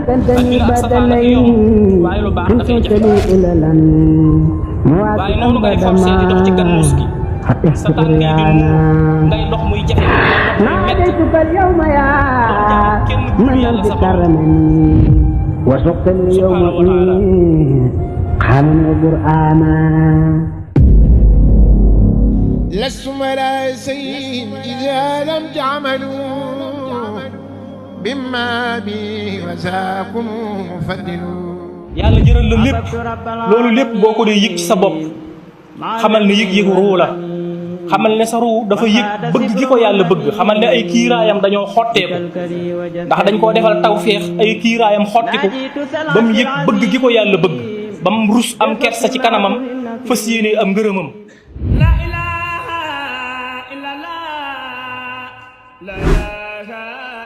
سكنتني بدلي إن صوتني إلى لن مواقف بدما استقريانا ناديتك اليوم يا من بكرمني وسقت اليوم خامن وقرآنا لستم ولا سيء إذا لم تعملوا بما بي وساكم فدلوا yàlla jëral la lépp loolu lépp boo ko dee yëg ci sa bopp xamal ne yëg-yëgu ruu la xamal ne sa ruu dafa yëg bëgg gi ko yàlla bëgg xamal ne ay kiiraayam dañoo xotteeku ndax dañ koo defal tawféex ay kiiraayam xottiku ba mu yëg bëgg gi ko yàlla bëgg ba mu rus am kersa ci kanamam fas yéene am ngërëmam. La ilaha illallah, la ilaha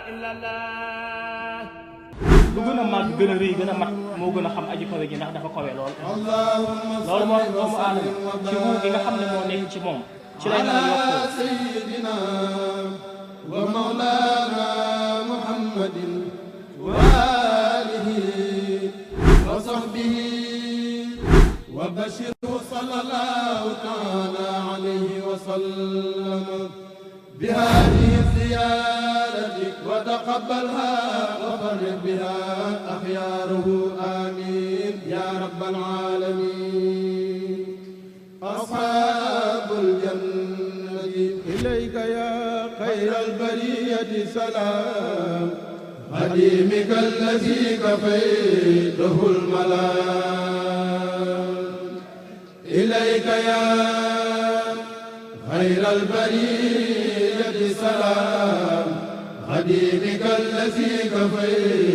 illallah. lu gën a màgg gën a rëy gën a mat moo gën a xam aji kawe gi ndax dafa kawe lool loolu moo doomu aadama ci ruu gi nga xam ne moo nekk ci moom ci lay mën a yokkoo sayyidina wa mawlana muhammadin wa alihi wa sahbihi wa bashirhu sallallahu ta'ala alayhi wa sallam bi hadhihi ziyarati wa taqabbalha wa farrij biha akhyaruhu amin ya rabbal alamin ashabul jannati ilayka ya khayral bariyati salam خديمك الذي كفيته الملام إليك يا خير البرية سلام خديمك الذي كفيته